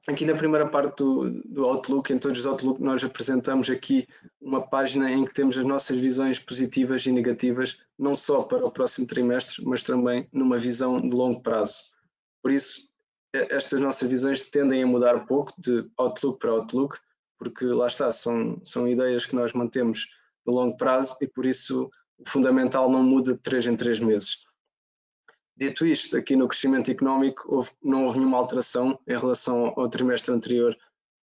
Aqui na primeira parte do Outlook, em todos os Outlook, nós apresentamos aqui uma página em que temos as nossas visões positivas e negativas, não só para o próximo trimestre, mas também numa visão de longo prazo. Por isso, estas nossas visões tendem a mudar pouco de Outlook para Outlook, porque lá está, são ideias que nós mantemos no longo prazo e por isso o fundamental não muda de 3 em 3 meses. Dito isto, aqui no crescimento económico não houve nenhuma alteração em relação ao trimestre anterior,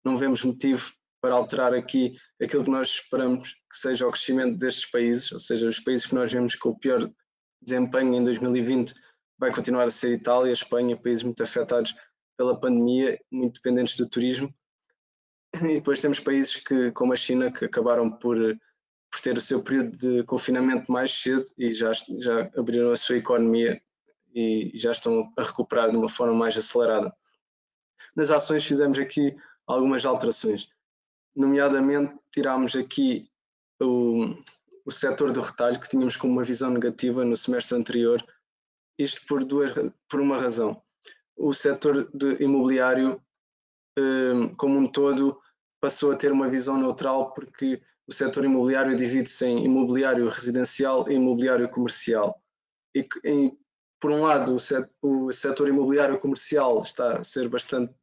não vemos motivo para alterar aqui aquilo que nós esperamos que seja o crescimento destes países, ou seja, os países que nós vemos com o pior desempenho em 2020 vai continuar a ser Itália, Espanha, países muito afetados pela pandemia, muito dependentes do turismo. E depois temos países como a China, que acabaram por ter o seu período de confinamento mais cedo e já abriram a sua economia e já estão a recuperar de uma forma mais acelerada. Nas ações fizemos aqui algumas alterações, nomeadamente tirámos aqui o setor do retalho, que tínhamos como uma visão negativa no semestre anterior, isto por uma razão. O setor imobiliário, como um todo, passou a ter uma visão neutral porque o setor imobiliário divide-se em imobiliário residencial e imobiliário comercial. E por um lado, o setor imobiliário comercial está a ser bastante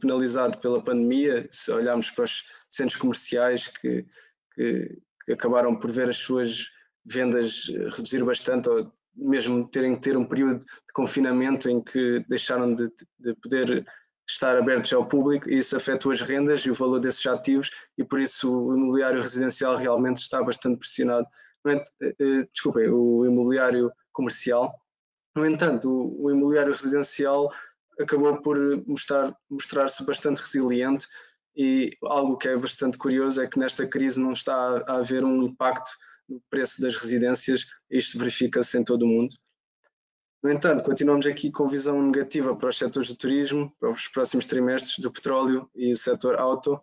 penalizado pela pandemia. Se olharmos para os centros comerciais que acabaram por ver as suas vendas reduzir bastante, ou mesmo terem que ter um período de confinamento em que deixaram de poder estar abertos ao público, e isso afetou as rendas e o valor desses ativos, e por isso o imobiliário residencial realmente está bastante pressionado. Desculpem, o imobiliário comercial. No entanto, o imobiliário residencial acabou por mostrar-se bastante resiliente, e algo que é bastante curioso é que nesta crise não está a haver um impacto no preço das residências. Isto verifica-se em todo o mundo. No entanto, continuamos aqui com visão negativa para os setores do turismo, para os próximos trimestres, do petróleo e o setor auto.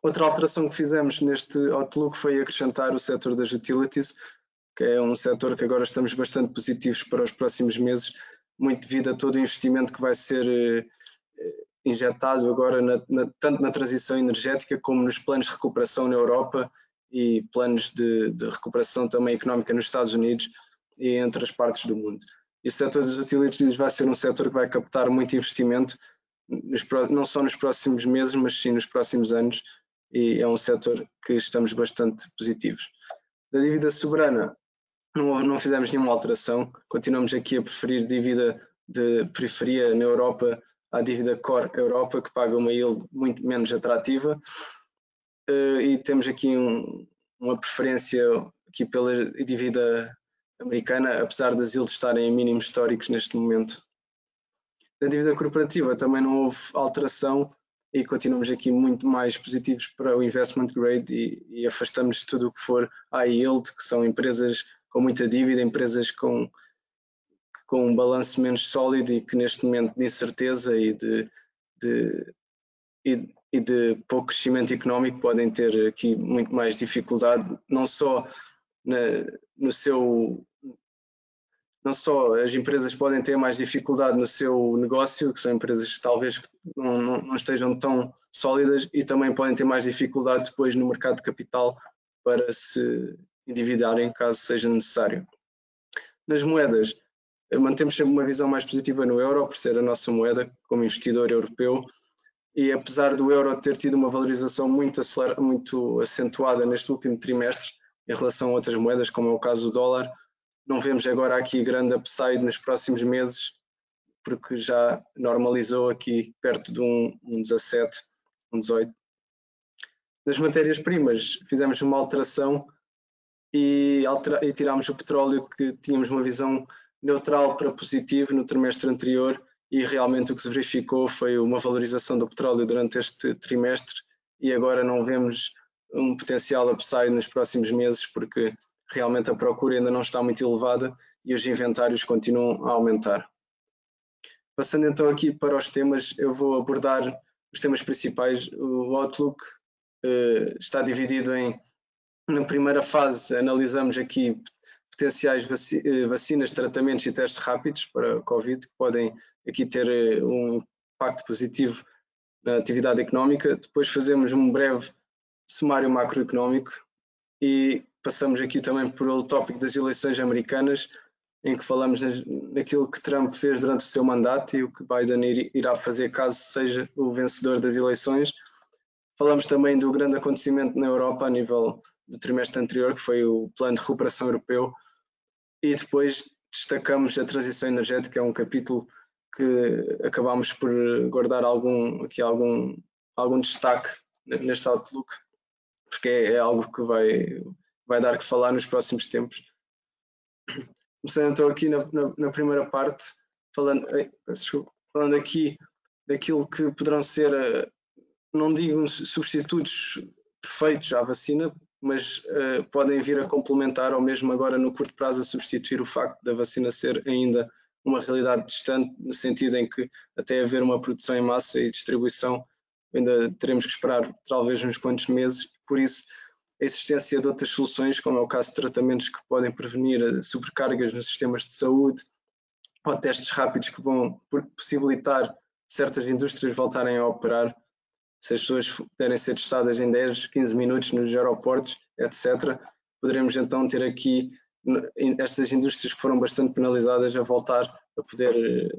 Outra alteração que fizemos neste Outlook foi acrescentar o setor das utilities, que é um setor que agora estamos bastante positivos para os próximos meses, muito devido a todo o investimento que vai ser injetado agora tanto na transição energética como nos planos de recuperação na Europa e planos de recuperação também económica nos Estados Unidos e em outras partes do mundo. E o setor das utilities vai ser um setor que vai captar muito investimento, não só nos próximos meses, mas sim nos próximos anos, e é um setor que estamos bastante positivos. Da dívida soberana, não fizemos nenhuma alteração, continuamos aqui a preferir dívida de periferia na Europa à dívida core Europa, que paga uma yield muito menos atrativa, e temos aqui uma preferência aqui pela dívida americana, apesar das yields estarem em mínimos históricos neste momento. Na dívida corporativa também não houve alteração e continuamos aqui muito mais positivos para o investment grade e afastamos de tudo o que for high yield, que são empresas com muita dívida, empresas com um balanço menos sólido e que neste momento de incerteza e de pouco crescimento económico podem ter aqui muito mais dificuldade, não só as empresas podem ter mais dificuldade no seu negócio, que são empresas que talvez não estejam tão sólidas, e também podem ter mais dificuldade depois no mercado de capital para se endividarem caso seja necessário. Nas moedas, mantemos sempre uma visão mais positiva no euro, por ser a nossa moeda como investidor europeu, e apesar do euro ter tido uma valorização muito acentuada neste último trimestre em relação a outras moedas, como é o caso do dólar, não vemos agora aqui grande upside nos próximos meses, porque já normalizou aqui perto de um 17, um 18. Nas matérias-primas fizemos uma alteração e tirámos o petróleo, que tínhamos uma visão neutral para positivo no trimestre anterior, e realmente o que se verificou foi uma valorização do petróleo durante este trimestre, e agora não vemos um potencial upside nos próximos meses, porque realmente a procura ainda não está muito elevada e os inventários continuam a aumentar. Passando então aqui para os temas, eu vou abordar os temas principais. O Outlook está dividido na primeira fase, analisamos aqui potenciais vacinas, tratamentos e testes rápidos para Covid, que podem aqui ter um impacto positivo na atividade económica. Depois fazemos um breve sumário macroeconómico e passamos aqui também por o tópico das eleições americanas, em que falamos naquilo que Trump fez durante o seu mandato e o que Biden irá fazer caso seja o vencedor das eleições. Falamos também do grande acontecimento na Europa a nível do trimestre anterior, que foi o Plano de Recuperação Europeu, e depois destacamos a transição energética, é um capítulo que acabamos por guardar algum destaque neste Outlook, porque é algo que vai dar que falar nos próximos tempos. Começando então aqui na primeira parte, falando aqui daquilo que poderão ser, não digo substitutos perfeitos à vacina, mas podem vir a complementar, ou mesmo agora no curto prazo a substituir o facto da vacina ser ainda uma realidade distante, no sentido em que até haver uma produção em massa e distribuição ainda teremos que esperar talvez uns quantos meses. Por isso, a existência de outras soluções, como é o caso de tratamentos que podem prevenir sobrecargas nos sistemas de saúde, ou testes rápidos que vão possibilitar certas indústrias voltarem a operar, se as pessoas puderem ser testadas em 10, 15 minutos nos aeroportos, etc., poderemos então ter aqui estas indústrias que foram bastante penalizadas a voltar a poder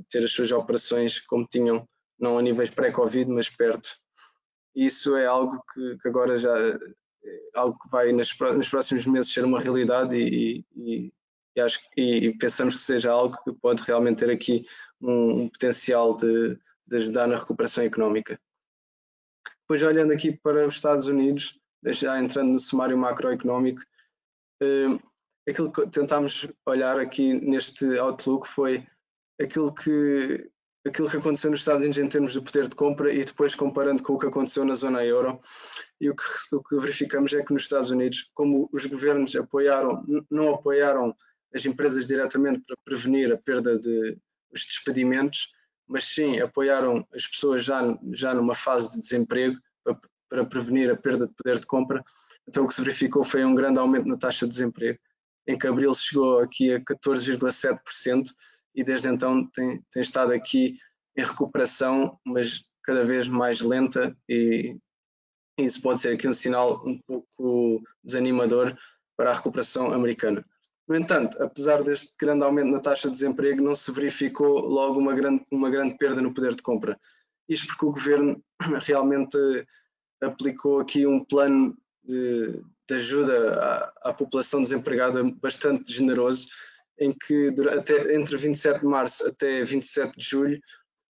ter as suas operações como tinham, não a níveis pré-Covid, mas perto. E isso é algo que agora já algo que vai nos próximos meses ser uma realidade e pensamos que seja algo que pode realmente ter aqui um potencial de ajudar na recuperação económica. Depois, olhando aqui para os Estados Unidos, já entrando no sumário macroeconómico, aquilo que tentámos olhar aqui neste Outlook foi aquilo que aconteceu nos Estados Unidos em termos de poder de compra e depois comparando com o que aconteceu na zona euro. E o que verificamos é que nos Estados Unidos, como os governos não apoiaram as empresas diretamente para prevenir a perda dos despedimentos, mas sim apoiaram as pessoas já numa fase de desemprego para prevenir a perda de poder de compra. Então o que se verificou foi um grande aumento na taxa de desemprego, em que abril chegou aqui a 14,7% e desde então tem estado aqui em recuperação, mas cada vez mais lenta, e isso pode ser aqui um sinal um pouco desanimador para a recuperação americana. No entanto, apesar deste grande aumento na taxa de desemprego, não se verificou logo uma grande perda no poder de compra. Isto porque o governo realmente aplicou aqui um plano de ajuda à população desempregada bastante generoso, em que entre 27 de março até 27 de julho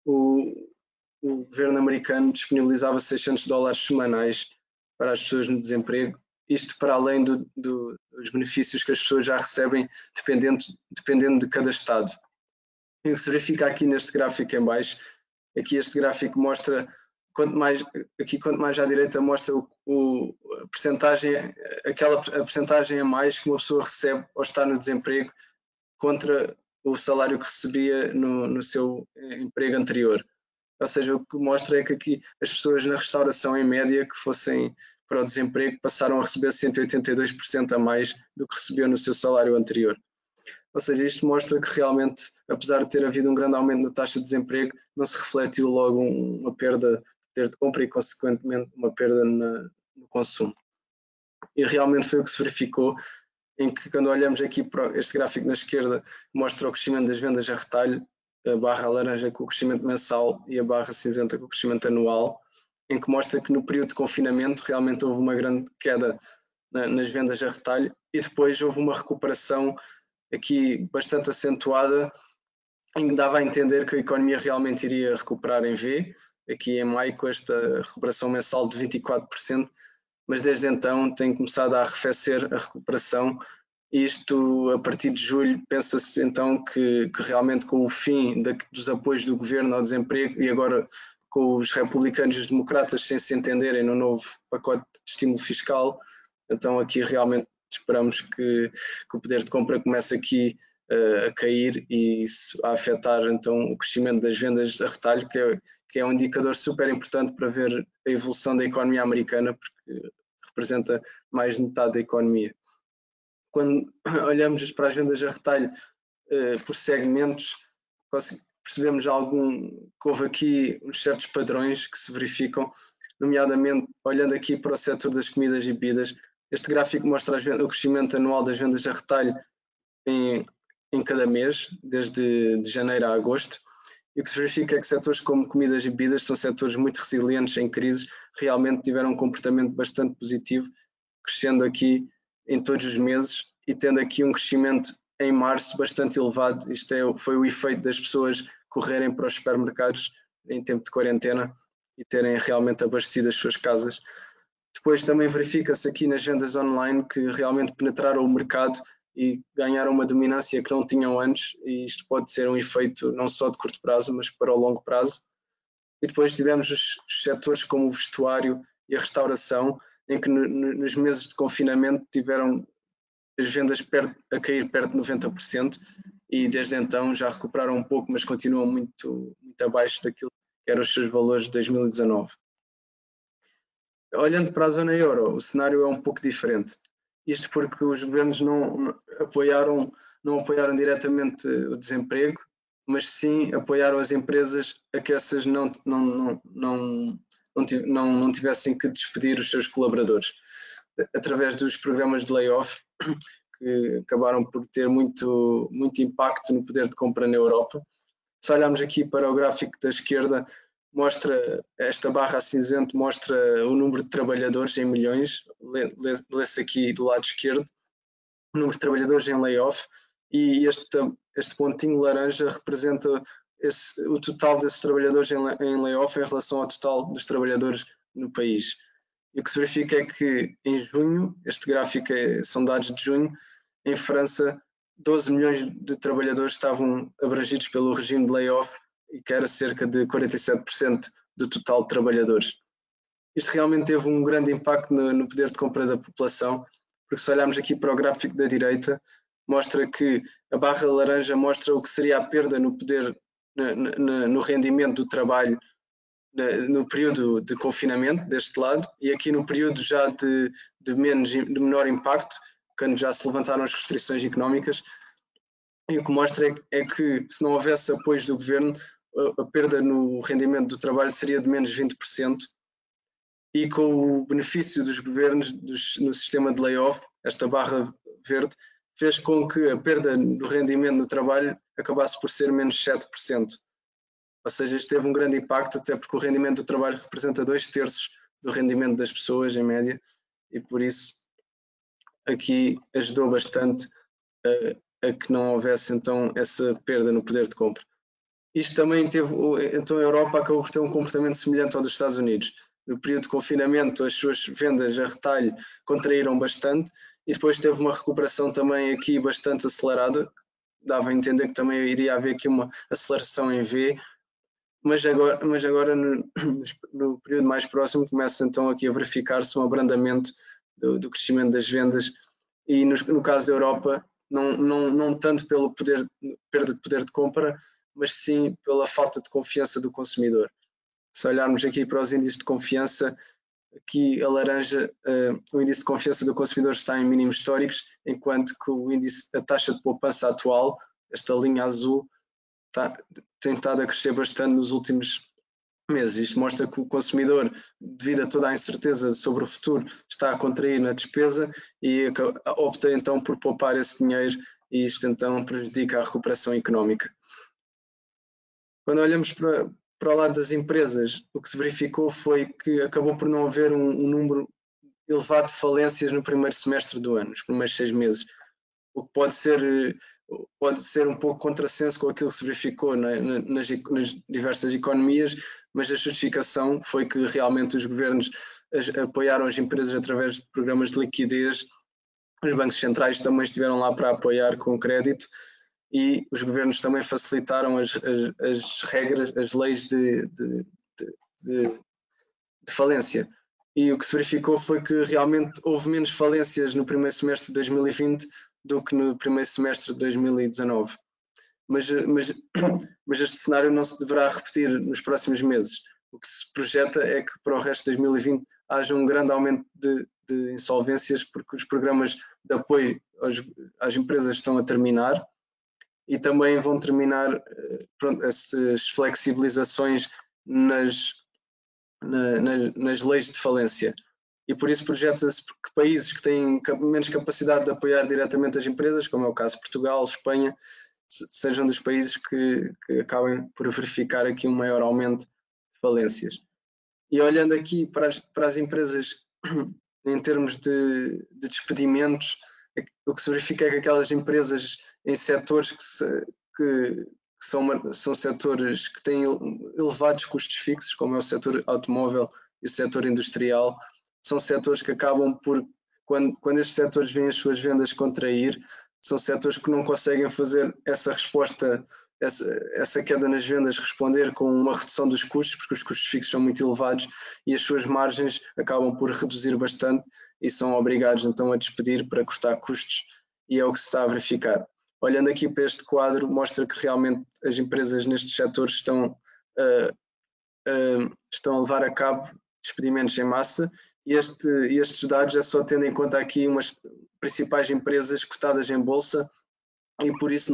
o governo americano disponibilizava $600 semanais para as pessoas no desemprego, isto para além dos benefícios que as pessoas já recebem dependendo de cada estado. E o que se verifica aqui neste gráfico em baixo, aqui este gráfico mostra, quanto mais à direita mostra a percentagem a mais que uma pessoa recebe ao estar no desemprego contra o salário que recebia no seu emprego anterior. Ou seja, o que mostra é que aqui as pessoas na restauração, em média, que fossem para o desemprego, passaram a receber 182% a mais do que recebiam no seu salário anterior. Ou seja, isto mostra que realmente, apesar de ter havido um grande aumento na taxa de desemprego, não se refletiu logo uma perda de poder de compra e, consequentemente, uma perda no consumo. E realmente foi o que se verificou, em que quando olhamos aqui para este gráfico na esquerda, mostra o crescimento das vendas a retalho, a barra laranja com o crescimento mensal e a barra cinzenta com o crescimento anual, em que mostra que no período de confinamento realmente houve uma grande queda nas vendas a retalho e depois houve uma recuperação aqui bastante acentuada, em que dava a entender que a economia realmente iria recuperar em V, aqui em maio com esta recuperação mensal de 24%, mas desde então tem começado a arrefecer a recuperação. Isto, a partir de julho, pensa-se então que realmente com o fim dos apoios do governo ao desemprego e agora com os republicanos e os democratas sem se entenderem no novo pacote de estímulo fiscal, então aqui realmente esperamos que o poder de compra comece aqui a cair e isso a afetar então o crescimento das vendas a retalho, que é um indicador super importante para ver a evolução da economia americana, porque representa mais de metade da economia. quando olhamos para as vendas a retalho por segmentos, percebemos que houve aqui uns certos padrões que se verificam, nomeadamente olhando aqui para o setor das comidas e bebidas. Este gráfico mostra o crescimento anual das vendas a retalho em cada mês, desde de janeiro a agosto. E o que se verifica é que setores como comidas e bebidas são setores muito resilientes em crises, realmente tiveram um comportamento bastante positivo, crescendo aqui em todos os meses e tendo aqui um crescimento em março bastante elevado. Isto foi o efeito das pessoas correrem para os supermercados em tempo de quarentena e terem realmente abastecido as suas casas. Depois também verifica-se aqui nas vendas online que realmente penetraram o mercado e ganharam uma dominância que não tinham antes, e isto pode ser um efeito não só de curto prazo, mas para o longo prazo. E depois tivemos os setores como o vestuário e a restauração, em que nos meses de confinamento tiveram as vendas a cair perto de 90%, e desde então já recuperaram um pouco, mas continuam muito abaixo daquilo que eram os seus valores de 2019. Olhando para a zona euro, o cenário é um pouco diferente. Isto porque os governos não apoiaram diretamente o desemprego, mas sim apoiaram as empresas a que essas não tivessem que despedir os seus colaboradores, através dos programas de layoff, que acabaram por ter muito impacto no poder de compra na Europa. Se olharmos aqui para o gráfico da esquerda, mostra esta barra cinzento, mostra o número de trabalhadores em milhões, lê-se aqui do lado esquerdo, o número de trabalhadores em layoff, e este pontinho laranja representa o total desses trabalhadores em layoff em relação ao total dos trabalhadores no país. E o que se verifica é que em junho, este gráfico são dados de junho, em França 12 milhões de trabalhadores estavam abrangidos pelo regime de layoff, e que era cerca de 47% do total de trabalhadores. Isto realmente teve um grande impacto no poder de compra da população, porque se olharmos aqui para o gráfico da direita, mostra que a barra laranja mostra o que seria a perda no poder, no rendimento do trabalho no período de confinamento deste lado, e aqui no período já de menor impacto, quando já se levantaram as restrições económicas. E o que mostra é que se não houvesse apoio do governo, a perda no rendimento do trabalho seria de menos 20%, e com o benefício dos governos no sistema de layoff, esta barra verde, fez com que a perda do rendimento do trabalho acabasse por ser menos 7%. Ou seja, isto teve um grande impacto, até porque o rendimento do trabalho representa 2/3 do rendimento das pessoas, em média, e por isso aqui ajudou bastante a que não houvesse então essa perda no poder de compra. Isto também teve, então a Europa acabou por ter um comportamento semelhante ao dos Estados Unidos. No período de confinamento, as suas vendas a retalho contraíram bastante, e depois teve uma recuperação também aqui bastante acelerada, dava a entender que também iria haver aqui uma aceleração em V, mas agora no período mais próximo começa então aqui a verificar-se um abrandamento do crescimento das vendas, e no caso da Europa, não tanto pelo perda de poder de compra, mas sim pela falta de confiança do consumidor. Se olharmos aqui para os índices de confiança, aqui a laranja, o índice de confiança do consumidor está em mínimos históricos, enquanto que a taxa de poupança atual, esta linha azul, tem estado a crescer bastante nos últimos meses. Isto mostra que o consumidor, devido a toda a incerteza sobre o futuro, está a contrair na despesa e opta então por poupar esse dinheiro, e isto então prejudica a recuperação económica. Quando olhamos para o lado das empresas, o que se verificou foi que acabou por não haver um número elevado de falências no primeiro semestre do ano, nos primeiros 6 meses, o que pode ser um pouco contrassenso com aquilo que se verificou nas diversas economias, mas a justificação foi que realmente os governos apoiaram as empresas através de programas de liquidez, os bancos centrais também estiveram lá para apoiar com crédito, e os governos também facilitaram as regras, as leis de falência. E o que se verificou foi que realmente houve menos falências no primeiro semestre de 2020 do que no primeiro semestre de 2019. Mas este cenário não se deverá repetir nos próximos meses. O que se projeta é que para o resto de 2020 haja um grande aumento de de insolvências, porque os programas de apoio às empresas estão a terminar e também vão terminar essas flexibilizações nas leis de falência. E por isso projeta-se que países que têm menos capacidade de apoiar diretamente as empresas, como é o caso de Portugal, Espanha, sejam dos países que acabem por verificar aqui um maior aumento de falências. E olhando aqui para as empresas em termos de despedimentos, o que se verifica é que aquelas empresas em setores que são setores que têm elevados custos fixos, como é o setor automóvel e o setor industrial, são setores que acabam por, quando estes setores veem as suas vendas contrair, são setores que não conseguem fazer essa resposta, essa queda nas vendas, responder com uma redução dos custos, porque os custos fixos são muito elevados e as suas margens acabam por reduzir bastante e são obrigados então a despedir para cortar custos, e é o que se está a verificar. Olhando aqui para este quadro, mostra que realmente as empresas nestes setores estão a levar a cabo despedimentos em massa, e estes dados é só tendo em conta aqui umas principais empresas cotadas em bolsa, e por isso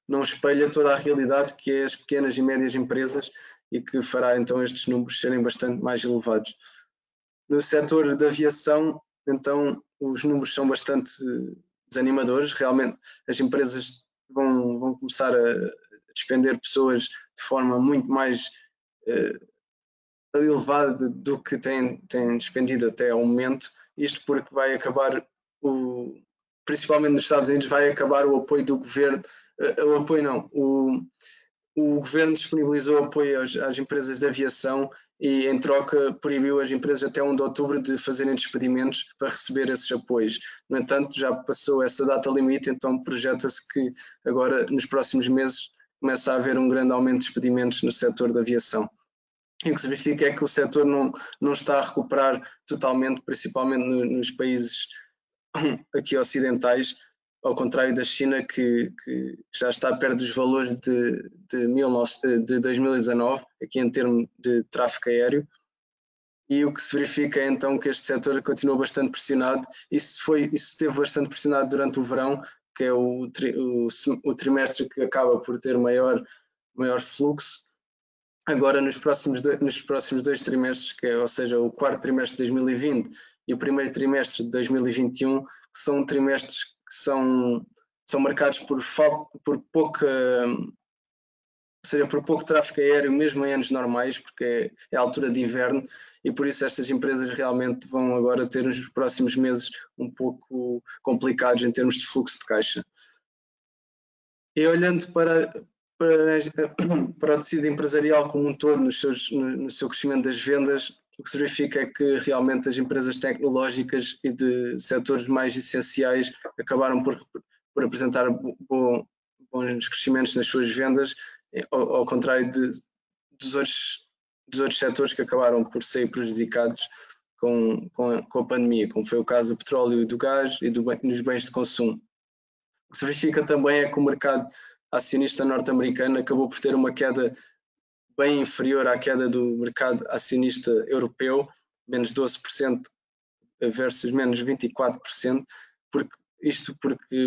não espelha toda a realidade que é as pequenas e médias empresas, e que fará então estes números serem bastante mais elevados. No setor da aviação, então, os números são bastante desanimadores. Realmente as empresas vão começar a despender pessoas de forma muito mais elevada do que têm despendido até ao momento, isto porque vai acabar, principalmente nos Estados Unidos, vai acabar o apoio do governo, o governo disponibilizou apoio às empresas de aviação e, em troca, proibiu as empresas até 1 de outubro de fazerem despedimentos para receber esses apoios. No entanto, já passou essa data limite, então projeta-se que agora, nos próximos meses, começa a haver um grande aumento de despedimentos no setor da aviação. E o que significa é que o setor não está a recuperar totalmente, principalmente nos países aqui ocidentais, ao contrário da China, que já está perto dos valores de 2019, aqui em termos de tráfego aéreo. E o que se verifica é então que este setor continua bastante pressionado, e isso esteve bastante pressionado durante o verão, que é o trimestre que acaba por ter maior fluxo. Agora, nos próximos 2 trimestres, ou seja, o quarto trimestre de 2020 e o primeiro trimestre de 2021, que são trimestres que são marcados por pouco tráfego aéreo, mesmo em anos normais, porque é a altura de inverno, e por isso estas empresas realmente vão agora ter nos próximos meses um pouco complicados em termos de fluxo de caixa. E olhando para o tecido empresarial como um todo, no seu crescimento das vendas, o que se verifica é que realmente as empresas tecnológicas e de setores mais essenciais acabaram por apresentar bons crescimentos nas suas vendas, ao contrário dos outros setores que acabaram por ser prejudicados com a pandemia, como foi o caso do petróleo e do gás e dos bens de consumo. O que se verifica também é que o mercado acionista norte-americano acabou por ter uma queda bem inferior à queda do mercado acionista europeu, menos 12% versus menos 24%, porque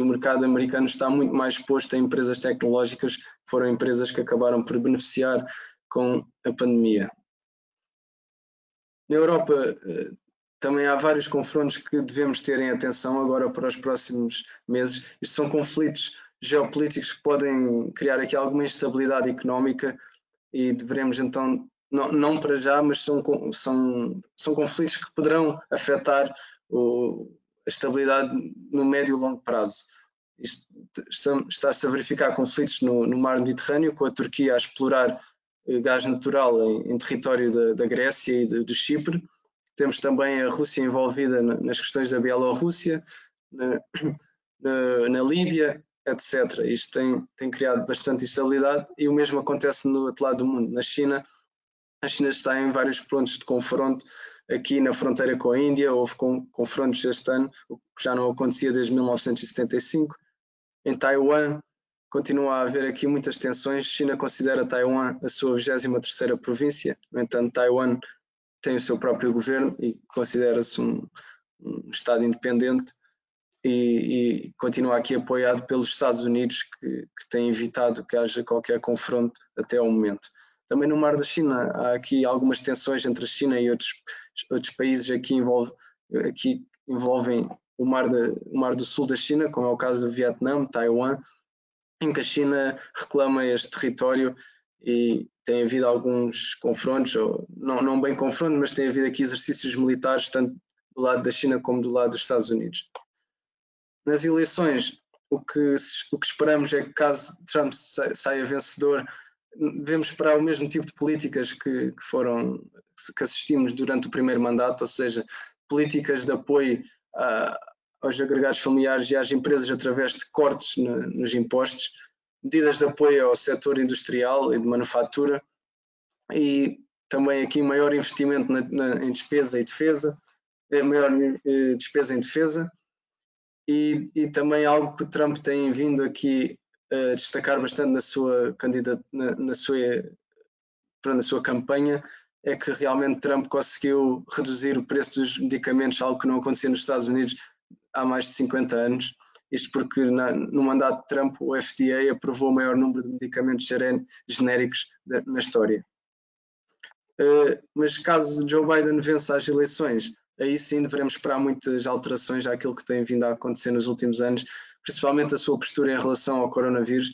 o mercado americano está muito mais exposto a empresas tecnológicas, que foram empresas que acabaram por beneficiar com a pandemia. Na Europa também há vários confrontos que devemos ter em atenção agora para os próximos meses. Isto são conflitos geopolíticos que podem criar aqui alguma instabilidade económica, e devemos então, não para já, mas são conflitos que poderão afetar a estabilidade no médio e longo prazo. Está-se a verificar conflitos no mar Mediterrâneo, com a Turquia a explorar gás natural em território da Grécia e do Chipre. Temos também a Rússia envolvida nas questões da Bielorrússia, na Líbia, etc. Isto tem criado bastante instabilidade, e o mesmo acontece no outro lado do mundo, na China. A China está em vários pontos de confronto. Aqui na fronteira com a Índia houve confrontos este ano, o que já não acontecia desde 1975. Em Taiwan continua a haver aqui muitas tensões. A China considera Taiwan a sua 23ª província, no entanto Taiwan tem o seu próprio governo e considera-se um Estado independente e continua aqui apoiado pelos Estados Unidos, que têm evitado que haja qualquer confronto até ao momento. Também no Mar da China há aqui algumas tensões entre a China e outros países aqui envolvem o Mar do Sul da China, como é o caso do Vietnã, Taiwan, em que a China reclama este território e tem havido alguns confrontos, ou não bem confrontos, mas tem havido aqui exercícios militares, tanto do lado da China como do lado dos Estados Unidos. Nas eleições, o que esperamos é que, caso Trump saia vencedor, devemos esperar o mesmo tipo de políticas que assistimos durante o primeiro mandato, ou seja, políticas de apoio aos agregados familiares e às empresas através de cortes nos impostos, medidas de apoio ao setor industrial e de manufatura e também aqui maior investimento em despesa e defesa, maior despesa em defesa e também algo que Trump tem vindo aqui a destacar bastante na sua campanha é que realmente Trump conseguiu reduzir o preço dos medicamentos, algo que não acontecia nos Estados Unidos há mais de 50 anos. Isto porque no mandato de Trump o FDA aprovou o maior número de medicamentos genéricos na história. Mas caso Joe Biden vença as eleições, aí sim devemos esperar muitas alterações àquilo que tem vindo a acontecer nos últimos anos, principalmente a sua postura em relação ao coronavírus.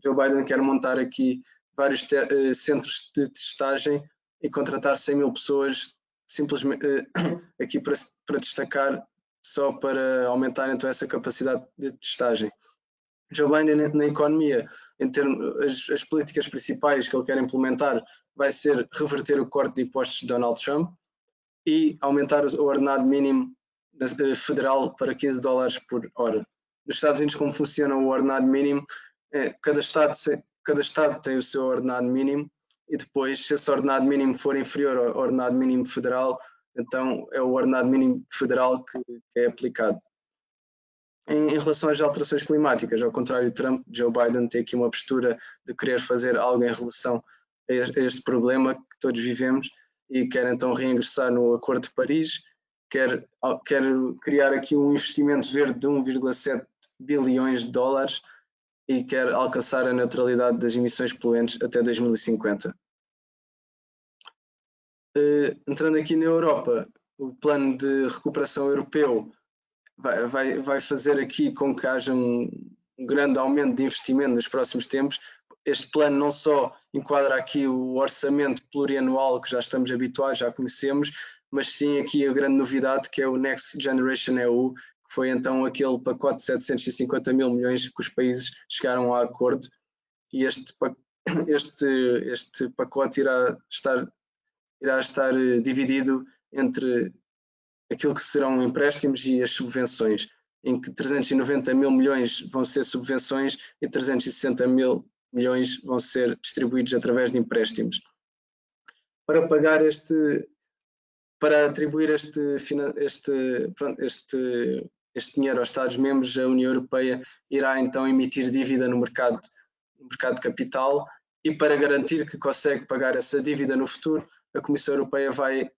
Joe Biden quer montar aqui vários centros de testagem e contratar 100 mil pessoas, simplesmente aqui para destacar, só para aumentar então essa capacidade de testagem. Joe Biden na economia, em termos as políticas principais que ele quer implementar, vai ser reverter o corte de impostos de Donald Trump e aumentar o ordenado mínimo federal para $15 por hora. Nos Estados Unidos, como funciona o ordenado mínimo, cada estado tem o seu ordenado mínimo e depois, se esse ordenado mínimo for inferior ao ordenado mínimo federal, então é o ordenado mínimo federal que é aplicado. Em relação às alterações climáticas, ao contrário de Trump, Joe Biden tem aqui uma postura de querer fazer algo em relação a este problema que todos vivemos e quer então reingressar no Acordo de Paris, quer criar aqui um investimento verde de 1,7 bilhões de dólares e quer alcançar a neutralidade das emissões poluentes até 2050. Entrando aqui na Europa, o plano de recuperação europeu vai fazer aqui com que haja um grande aumento de investimento nos próximos tempos. Este plano não só enquadra aqui o orçamento plurianual que já estamos habituados, já conhecemos, mas sim aqui a grande novidade que é o Next Generation EU, que foi então aquele pacote de 750 mil milhões que os países chegaram a acordo e este pacote irá estar dividido entre aquilo que serão empréstimos e as subvenções, em que 390 mil milhões vão ser subvenções e 360 mil milhões vão ser distribuídos através de empréstimos. Para atribuir este dinheiro aos Estados-membros, a União Europeia irá então emitir dívida no mercado de capital e para garantir que consegue pagar essa dívida no futuro, a Comissão Europeia vai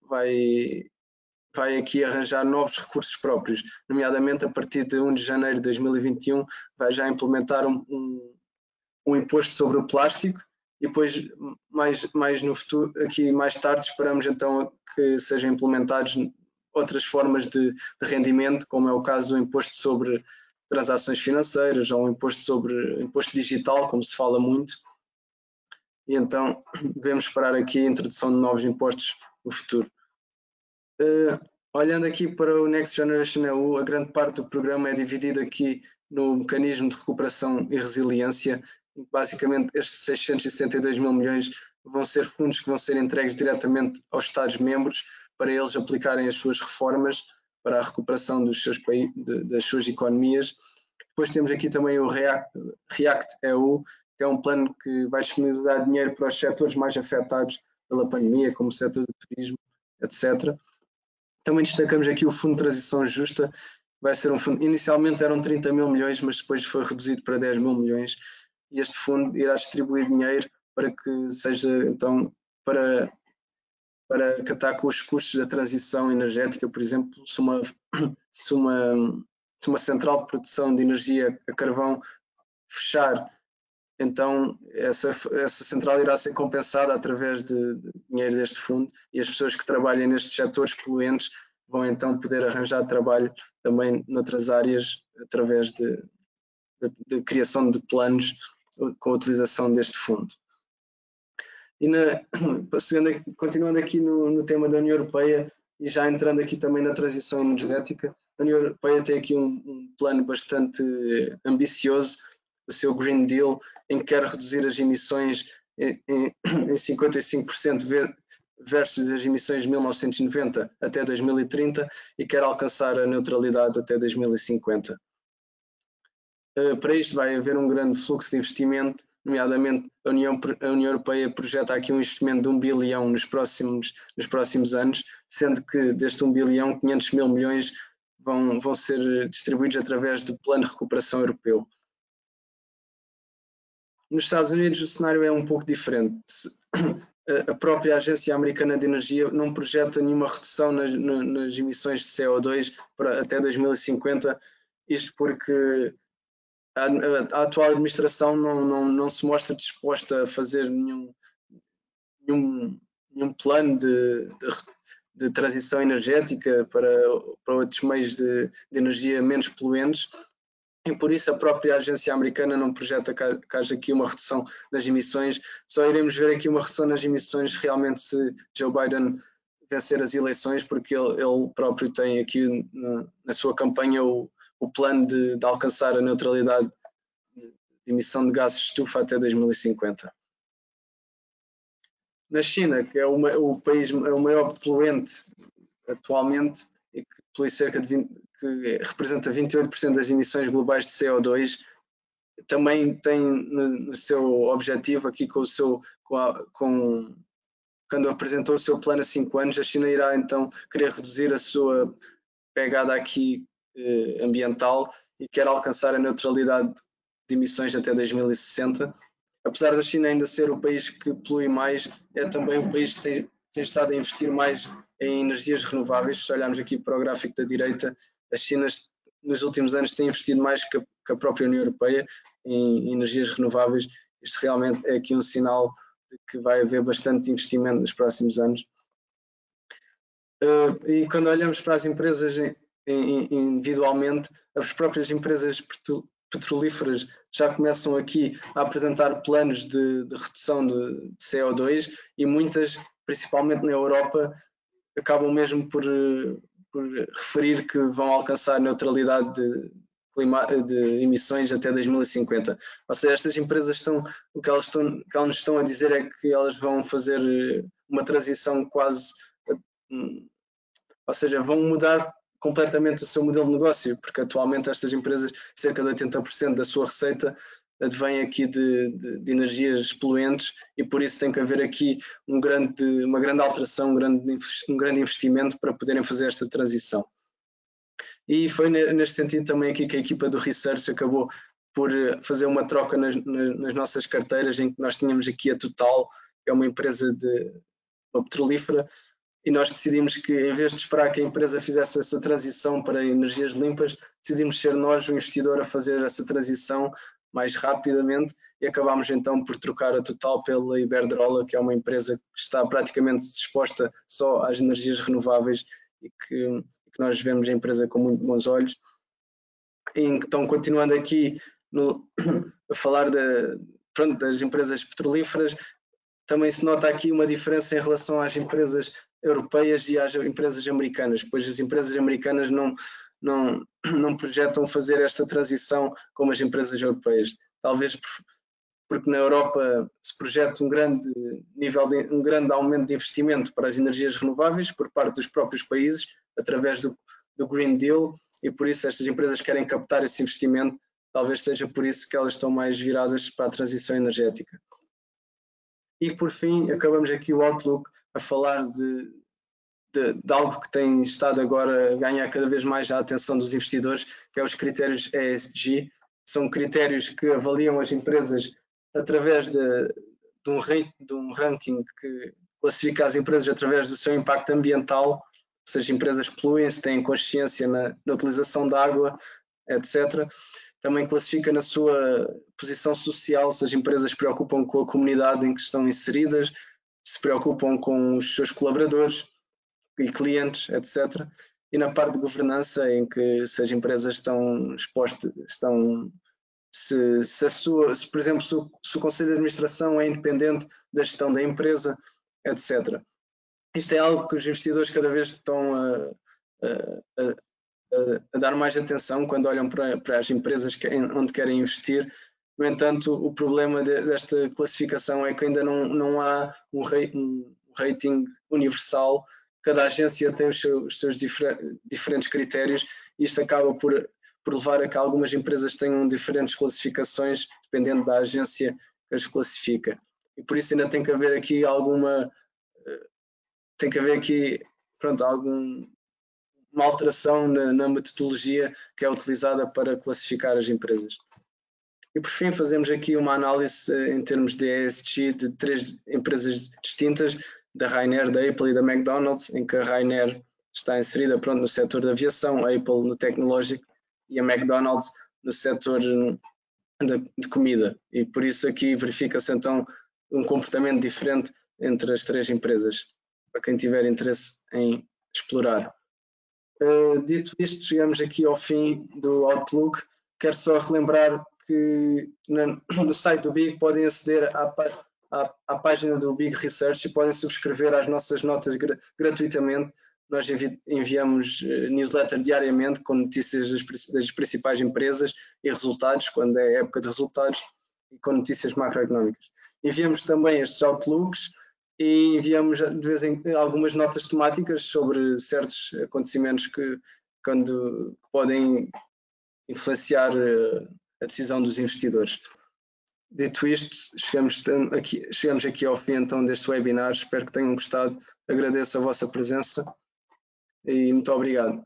aqui arranjar novos recursos próprios, nomeadamente a partir de 1 de janeiro de 2021 vai já implementar um imposto sobre o plástico e depois mais no futuro, aqui mais tarde esperamos então que sejam implementados outras formas de rendimento, como é o caso do imposto sobre transações financeiras ou um imposto digital, como se fala muito. E então devemos esperar aqui a introdução de novos impostos no futuro. Olhando aqui para o Next Generation EU, a grande parte do programa é dividido aqui no mecanismo de recuperação e resiliência. Basicamente, estes 662 mil milhões vão ser fundos que vão ser entregues diretamente aos Estados-membros para eles aplicarem as suas reformas para a recuperação das suas economias. Depois temos aqui também o React EU, que é um plano que vai disponibilizar dinheiro para os setores mais afetados pela pandemia, como o setor do turismo, etc. Também destacamos aqui o Fundo de Transição Justa, vai ser um fundo, inicialmente eram 30 mil milhões, mas depois foi reduzido para 10 mil milhões e este fundo irá distribuir dinheiro para que seja então para para acatar com os custos da transição energética. Por exemplo, se uma central de produção de energia a carvão fechar, então essa central irá ser compensada através de dinheiro deste fundo, e as pessoas que trabalham nestes setores poluentes vão então poder arranjar trabalho também noutras áreas através de criação de planos com a utilização deste fundo. E continuando aqui no tema da União Europeia, e já entrando aqui também na transição energética, a União Europeia tem aqui um plano bastante ambicioso, o seu Green Deal, em que quer reduzir as emissões em 55% versus as emissões de 1990 até 2030 e quer alcançar a neutralidade até 2050. Para isto vai haver um grande fluxo de investimento, nomeadamente a União Europeia projeta aqui um investimento de 1 bilhão nos próximos anos, sendo que deste 1 bilhão, 500 mil milhões vão ser distribuídos através do Plano de Recuperação Europeu. Nos Estados Unidos o cenário é um pouco diferente. A própria Agência Americana de Energia não projeta nenhuma redução nas emissões de CO2 até 2050, isto porque a atual administração não se mostra disposta a fazer nenhum plano de transição energética para outros meios de energia menos poluentes, e por isso a própria agência americana não projeta que haja aqui uma redução nas emissões. Só iremos ver aqui uma redução nas emissões realmente se Joe Biden vencer as eleições, porque ele próprio tem aqui na sua campanha o plano de alcançar a neutralidade de emissão de gases de estufa até 2050. Na China, que é o país o maior poluente atualmente e que polui cerca de que representa 28% das emissões globais de CO2, também tem no seu objetivo aqui quando apresentou o seu plano a 5 anos, a China irá então querer reduzir a sua pegada aqui ambiental e quer alcançar a neutralidade de emissões até 2060. Apesar da China ainda ser o país que polui mais, é também o país que tem estado a investir mais em energias renováveis. Se olharmos aqui para o gráfico da direita, a China nos últimos anos tem investido mais que a própria União Europeia em energias renováveis. Isto realmente é aqui um sinal de que vai haver bastante investimento nos próximos anos. E quando olhamos para as empresas individualmente, as próprias empresas petrolíferas já começam aqui a apresentar planos de redução de CO2 e muitas, principalmente na Europa, acabam mesmo por referir que vão alcançar a neutralidade de emissões até 2050. Ou seja, estas empresas o que elas nos estão a dizer é que elas vão fazer uma transição quase, ou seja, vão mudar completamente o seu modelo de negócio, porque atualmente estas empresas, cerca de 80% da sua receita advém aqui de energias poluentes, e por isso tem que haver aqui uma grande alteração, um grande investimento para poderem fazer esta transição. E foi neste sentido também aqui que a equipa do Research acabou por fazer uma troca nas nossas carteiras, em que nós tínhamos aqui a Total, que é uma empresa uma petrolífera, e nós decidimos que, em vez de esperar que a empresa fizesse essa transição para energias limpas, decidimos ser nós o investidor a fazer essa transição mais rapidamente, e acabámos então por trocar a Total pela Iberdrola, que é uma empresa que está praticamente disposta só às energias renováveis e que nós vemos a empresa com muito bons olhos. E então, continuando aqui a falar das empresas petrolíferas, também se nota aqui uma diferença em relação às empresas europeias e às empresas americanas, pois as empresas americanas não projetam fazer esta transição como as empresas europeias. Talvez porque na Europa se projeta um grande aumento de investimento para as energias renováveis por parte dos próprios países, através do Green Deal, e por isso estas empresas querem captar esse investimento. Talvez seja por isso que elas estão mais viradas para a transição energética. E por fim, acabamos aqui o Outlook a falar de algo que tem estado agora a ganhar cada vez mais a atenção dos investidores, que é os critérios ESG. São critérios que avaliam as empresas através de um ranking que classifica as empresas através do seu impacto ambiental, se as empresas poluem, se têm consciência na utilização da água, etc. Também classifica na sua posição social, se as empresas se preocupam com a comunidade em que estão inseridas, se preocupam com os seus colaboradores e clientes, etc. E na parte de governança, em que se as empresas estão expostas, se por exemplo, se o Conselho de Administração é independente da gestão da empresa, etc. Isto é algo que os investidores cada vez estão a dar mais atenção quando olham para as empresas onde querem investir. No entanto, o problema desta classificação é que ainda não há um rating universal. Cada agência tem os seus diferentes critérios e isto acaba por levar a que algumas empresas tenham diferentes classificações dependendo da agência que as classifica. E por isso ainda tem que haver aqui alguma alteração na metodologia que é utilizada para classificar as empresas. E por fim fazemos aqui uma análise em termos de ESG de 3 empresas distintas, da Ryanair, da Apple e da McDonald's, em que a Ryanair está inserida no setor da aviação, a Apple no tecnológico e a McDonald's no setor de comida. E por isso aqui verifica-se então um comportamento diferente entre as 3 empresas, para quem tiver interesse em explorar. Dito isto, chegamos aqui ao fim do Outlook. Quero só relembrar que no site do BIG podem aceder à página do BIG Research e podem subscrever às nossas notas gratuitamente. Nós enviamos newsletter diariamente com notícias das principais empresas e resultados, quando é época de resultados, e com notícias macroeconómicas. Enviamos também estes Outlooks e enviamos de vez em quando algumas notas temáticas sobre certos acontecimentos que podem influenciar a decisão dos investidores. Dito isto, chegamos aqui ao fim então deste webinar. Espero que tenham gostado. Agradeço a vossa presença e muito obrigado.